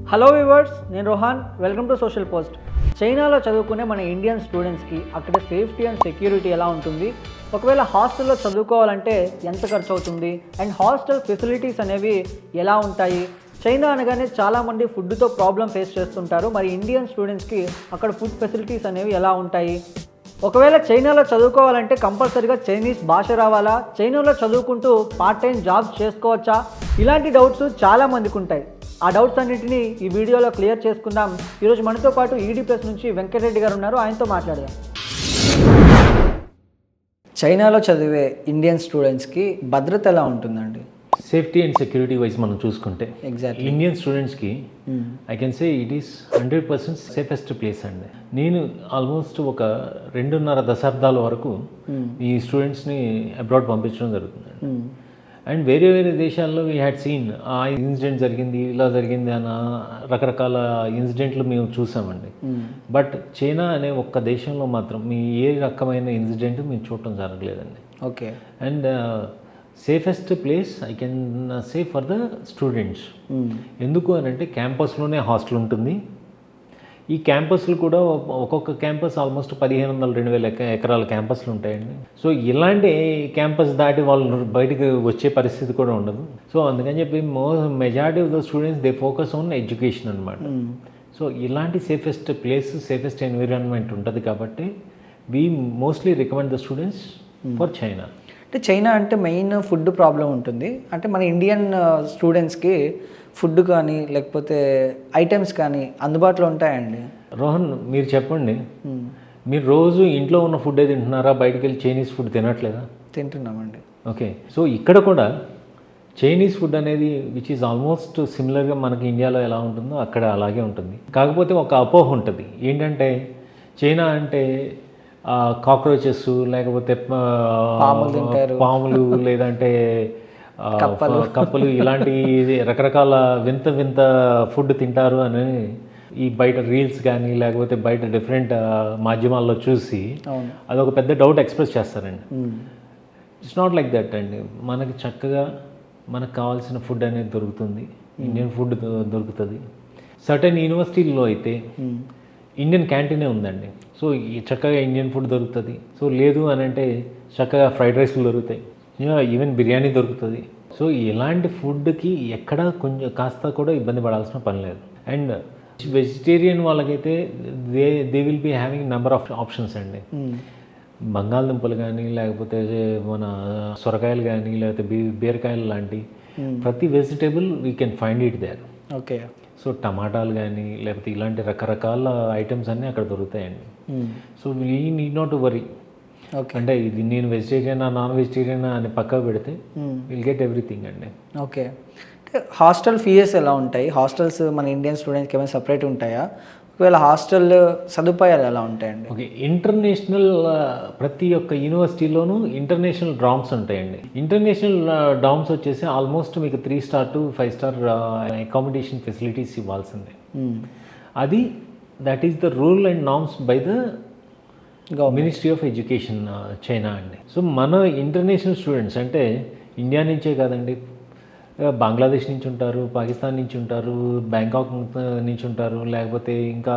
Hello viewers, నేను Rohan. Welcome to social post. చైనాలో చదువుకునే మన ఇండియన్ స్టూడెంట్స్కి అక్కడ సేఫ్టీ అండ్ సెక్యూరిటీ ఎలా ఉంటుంది, ఒకవేళ హాస్టల్లో చదువుకోవాలంటే ఎంత ఖర్చు అవుతుంది, అండ్ హాస్టల్ ఫెసిలిటీస్ అనేవి ఎలా ఉంటాయి. చైనా అనగానే చాలామంది ఫుడ్తో ప్రాబ్లం ఫేస్ చేస్తుంటారు. మరి ఇండియన్ స్టూడెంట్స్కి అక్కడ ఫుడ్ ఫెసిలిటీస్ అనేవి ఎలా ఉంటాయి, ఒకవేళ చైనాలో చదువుకోవాలంటే కంపల్సరీగా చైనీస్ భాష రావాలా, చైనాలో చదువుకుంటూ పార్ట్ టైం జాబ్స్ చేసుకోవచ్చా, ఇలాంటి డౌట్స్ చాలామందికి ఉంటాయి. ఆ డౌట్స్ అన్నింటినీ ఈ వీడియోలో క్లియర్ చేసుకుందాం. ఈరోజు మనతో పాటు ఈడీ ప్లస్ నుంచి వెంకటరెడ్డి గారు ఉన్నారు, ఆయనతో మాట్లాడదాం. చైనాలో చదివే ఇండియన్ స్టూడెంట్స్కి భద్రత ఎలా ఉంటుందండి? సేఫ్టీ అండ్ సెక్యూరిటీ వైజ్ మనం చూసుకుంటే ఎగ్జాక్ట్లీ ఇండియన్ స్టూడెంట్స్కి I can say it is 100% safest place అండి. నేను ఆల్మోస్ట్ ఒక 2.5 దశాబ్దాల వరకు ఈ స్టూడెంట్స్ని అబ్రాడ్ పంపించడం జరుగుతుంది. అండ్ వేరే వేరే దేశాల్లో వీ హ్యాడ్ సీన్ ఆ ఇన్సిడెంట్ జరిగింది, ఇలా జరిగింది అన్న రకరకాల ఇన్సిడెంట్లు మేము చూసామండి. బట్ చైనా అనే ఒక్క దేశంలో మాత్రం మీ ఏ రకమైన ఇన్సిడెంట్ మేము చూడటం జరగలేదండి. Okay. And safest place I can say for the students. ఎందుకు అని అంటే క్యాంపస్లోనే హాస్టల్ ఉంటుంది. ఈ క్యాంపస్లు కూడా ఒక్కొక్క క్యాంపస్ ఆల్మోస్ట్ 1500-2000 ఎకరాల క్యాంపస్లు ఉంటాయండి. సో ఇలాంటి క్యాంపస్ దాటి వాళ్ళు బయటకు వచ్చే పరిస్థితి కూడా ఉండదు. సో అందుకని చెప్పి majority of the students they focus on education అనమాట. సో ఇలాంటి సేఫెస్ట్ ప్లేస్, సేఫెస్ట్ ఎన్విరాన్మెంట్ ఉంటుంది కాబట్టి we mostly recommend the students for China. అంటే చైనా అంటే మెయిన్ ఫుడ్ ప్రాబ్లం ఉంటుంది. అంటే మన ఇండియన్ స్టూడెంట్స్కి ఫుడ్ కానీ లేకపోతే ఐటమ్స్ కానీ అందుబాటులో ఉంటాయండి? రోహన్, మీరు చెప్పండి, మీరు రోజు ఇంట్లో ఉన్న ఫుడ్ తింటున్నారా, బయటకు వెళ్ళి చైనీస్ ఫుడ్ తినట్లేదా? తింటున్నామండి. ఓకే. సో ఇక్కడ కూడా చైనీస్ ఫుడ్ అనేది విచ్ ఈజ్ ఆల్మోస్ట్ సిమిలర్గా మనకి ఇండియాలో ఎలా ఉంటుందో అక్కడ అలాగే ఉంటుంది. కాకపోతే ఒక అపోహ ఉంటుంది ఏంటంటే చైనా అంటే కాక్రోచెస్, లేకపోతే పాములు, లేదంటే కప్పలు, ఇలాంటి రకరకాల వింత వింత ఫుడ్ తింటారు అని ఈ బయట రీల్స్ కానీ లేకపోతే బయట డిఫరెంట్ మాధ్యమాల్లో చూసి అదొక పెద్ద డౌట్ ఎక్స్ప్రెస్ చేస్తారండి. ఇట్స్ నాట్ లైక్ దట్ అండి. మనకి చక్కగా మనకు కావాల్సిన ఫుడ్ అనేది దొరుకుతుంది, ఇండియన్ ఫుడ్ దొరుకుతుంది. సర్టెన్ యూనివర్సిటీల్లో అయితే ఇండియన్ క్యాంటీనే ఉందండి. సో చక్కగా ఇండియన్ ఫుడ్ దొరుకుతుంది. సో లేదు అని అంటే చక్కగా ఫ్రైడ్ రైస్లు దొరుకుతాయి, ఈవెన్ బిర్యానీ దొరుకుతుంది. సో ఇలాంటి ఫుడ్కి ఎక్కడ కొంచెం కాస్త కూడా ఇబ్బంది పడాల్సిన పని లేదు. అండ్ వెజిటేరియన్ వాళ్ళకైతే they will be having number of options అండి. బంగాళదుంపలు కానీ లేకపోతే మన సొరకాయలు కానీ లేకపోతే బీరకాయలు లాంటి ప్రతి vegetable we can find it there. Okay. So టమాటాలు కానీ లేకపోతే ఇలాంటి రకరకాల ఐటమ్స్ అన్నీ అక్కడ దొరుకుతాయండి. So we need not to worry. అంటే ఇది నేను వెజిటేరియనా నాన్ వెజిటేరియనా అని పక్కా పెడితే విల్ గెట్ ఎవ్రీథింగ్ అండి. ఓకే. హాస్టల్ ఫీజెస్ ఎలా ఉంటాయి? హాస్టల్స్ మన ఇండియన్ స్టూడెంట్స్కి ఏమైనా సపరేట్ ఉంటాయా? ఒకవేళ హాస్టల్ సదుపాయాలు ఎలా ఉంటాయండి? ఓకే. ఇంటర్నేషనల్ ప్రతి ఒక్క యూనివర్సిటీలోనూ ఇంటర్నేషనల్ డామ్స్ ఉంటాయండి. ఇంటర్నేషనల్ డామ్స్ వచ్చేసి ఆల్మోస్ట్ మీకు 3 star to 5 star accommodation facilities ఇవ్వాల్సిందే. అది that is the rule and norms by the ministry of education China అండి. సో మన ఇంటర్నేషనల్ స్టూడెంట్స్ అంటే ఇండియా నుంచే కాదండి, బంగ్లాదేశ్ నుంచి ఉంటారు, పాకిస్తాన్ నుంచి ఉంటారు, బ్యాంకాక్ నుంచి ఉంటారు, లేకపోతే ఇంకా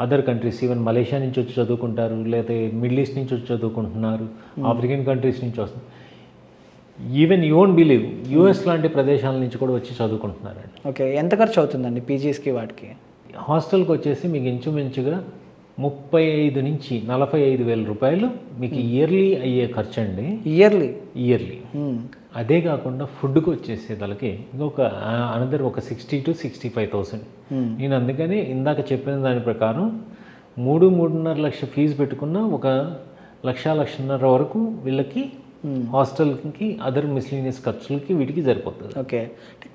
అదర్ కంట్రీస్ ఈవెన్ మలేషియా నుంచి వచ్చి చదువుకుంటారు, లేకపోతే మిడిల్ ఈస్ట్ నుంచి వచ్చి చదువుకుంటున్నారు, ఆఫ్రికన్ కంట్రీస్ నుంచి వస్తుంది, even you won't believe US లాంటి ప్రదేశాల నుంచి కూడా వచ్చి చదువుకుంటున్నారండి. ఓకే. ఎంత ఖర్చు అవుతుందండి పీజీస్కి వాటికి? హాస్టల్కి వచ్చేసి మీకు ఇంచుమించుగా 35,000 నుంచి 45,000 రూపాయలు మీకు ఇయర్లీ అయ్యే ఖర్చు అండి. ఇయర్లీ. అదే కాకుండా ఫుడ్కి వచ్చేసేదానికి ఇంకొక అనదర్ ఒక 60,000 to 65,000. నేను అందుకని ఇందాక చెప్పిన దాని ప్రకారం 3-3.5 లక్షల ఫీజు పెట్టుకున్న 1-1.5 వరకు వీళ్ళకి హాస్టల్కి అదర్ మిస్లీనియస్ ఖర్చులకి వీటికి సరిపోతుంది. ఓకే.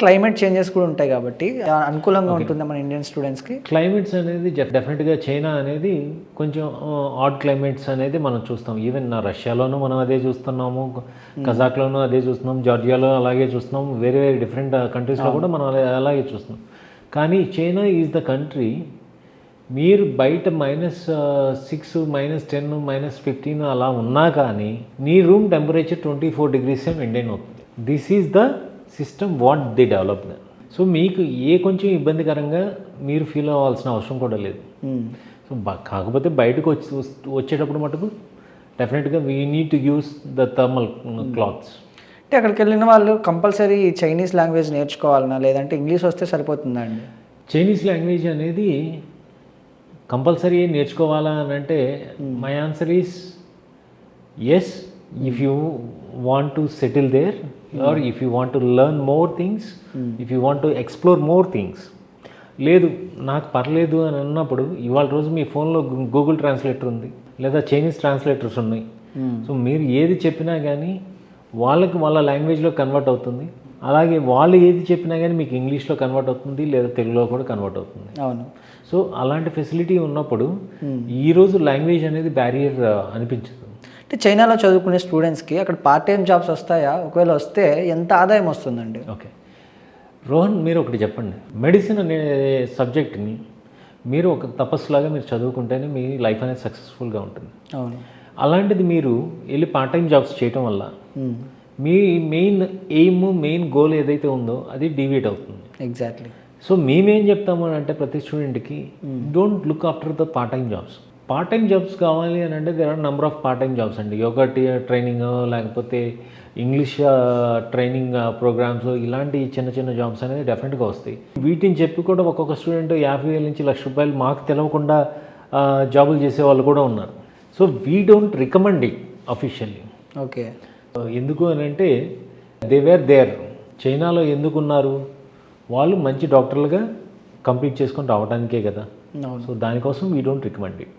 క్లైమేట్ చేంజెస్ కూడా ఉంటాయి కాబట్టి అనుకూలంగా ఉంటుంది మన ఇండియన్ స్టూడెంట్స్కి. క్లైమేట్స్ అనేది డెఫినెట్గా చైనా అనేది కొంచెం ఆడ్ క్లైమేట్స్ అనేది మనం చూస్తాం. ఈవెన్ రష్యాలోనూ మనం అదే చూస్తున్నాము, కజాక్లోనూ అదే చూస్తున్నాం, జార్జియాలో అలాగే చూస్తున్నాం, వేరే వేరే డిఫరెంట్ కంట్రీస్లో కూడా మనం అలాగే చూస్తున్నాం. కానీ చైనా ఈజ్ ద కంట్రీ మీరు బయట -6, -10, -15 అలా ఉన్నా కానీ నీ రూమ్ టెంపరేచర్ 24 degrees మెయింటైన్ అవుతుంది. This is the system what they develop. So మీకు కొంచెం ఇబ్బందికరంగా మీరు ఫీల్ అవ్వాల్సిన అవసరం కూడా లేదు. సో కాకపోతే బయటకు వచ్చేటప్పుడు మటుకు డెఫినెట్గా we need to use the thermal clothes. అంటే అక్కడికి వెళ్ళిన వాళ్ళు కంపల్సరీ చైనీస్ లాంగ్వేజ్ నేర్చుకోవాలన్నా లేదంటే ఇంగ్లీష్ వస్తే సరిపోతుందా అండి? చైనీస్ లాంగ్వేజ్ అనేది కంపల్సరీ నేర్చుకోవాలా అని అంటే my answer is yes, if you want to settle there or if you want to learn more things, if you want to explore more things. లేదు నాకు పర్లేదు అని అన్నప్పుడు ఇవాళ రోజు మీ ఫోన్లో గూగుల్ ట్రాన్స్లేటర్ ఉంది, లేదా చైనీస్ ట్రాన్స్లేటర్స్ ఉన్నాయి. సో మీరు ఏది చెప్పినా కానీ వాళ్ళకి వాళ్ళ లాంగ్వేజ్లో కన్వర్ట్ అవుతుంది. అలాగే వాళ్ళు ఏది చెప్పినా కానీ మీకు ఇంగ్లీష్లో కన్వర్ట్ అవుతుంది, లేదా తెలుగులో కూడా కన్వర్ట్ అవుతుంది. అవును. సో అలాంటి ఫెసిలిటీ ఉన్నప్పుడు ఈరోజు లాంగ్వేజ్ అనేది బ్యారియర్ అనిపించదు. అంటే చైనాలో చదువుకునే స్టూడెంట్స్కి అక్కడ పార్ట్ టైం జాబ్స్ వస్తాయా? ఒకవేళ వస్తే ఎంత ఆదాయం వస్తుందండి? ఓకే రోహన్, మీరు ఒకటి చెప్పండి. మెడిసిన్ అనే సబ్జెక్ట్ని మీరు ఒక తపస్సులాగా మీరు చదువుకుంటేనే మీ లైఫ్ అనేది సక్సెస్ఫుల్గా ఉంటుంది. అవును. అలాంటిది మీరు వెళ్ళి పార్ట్ టైం జాబ్స్ చేయటం వల్ల మీ మెయిన్ గోల్ ఏదైతే ఉందో అది డీవియేట్ అవుతుంది. ఎగ్జాక్ట్లీ. సో మేమేం చెప్తాము అని అంటే ప్రతి స్టూడెంట్కి don't look after the part time jobs. Part time jobs కావాలి అని అంటే there are number of part time jobs అండి. యోగా ట్రైనింగ్, లేకపోతే ఇంగ్లీష్ ట్రైనింగ్ ప్రోగ్రామ్స్, ఇలాంటి చిన్న చిన్న జాబ్స్ అనేది డెఫినెట్గా వస్తాయి. వీటిని చెప్పి కూడా ఒక్కొక్క స్టూడెంట్ 50,000 నుంచి ₹1,00,000 మాకు తెలవకుండా జాబులు చేసే వాళ్ళు కూడా ఉన్నారు. So we don't recommend it officially. Okay. ఎందుకు అని అంటే దే వేర్ దేర్. చైనాలో ఎందుకున్నారు? వాళ్ళు మంచి డాక్టర్లుగా కంప్లీట్ చేసుకొని రావడానికే కదా. సో దానికోసం వీ డోంట్ రికమెండ్ ఇట్.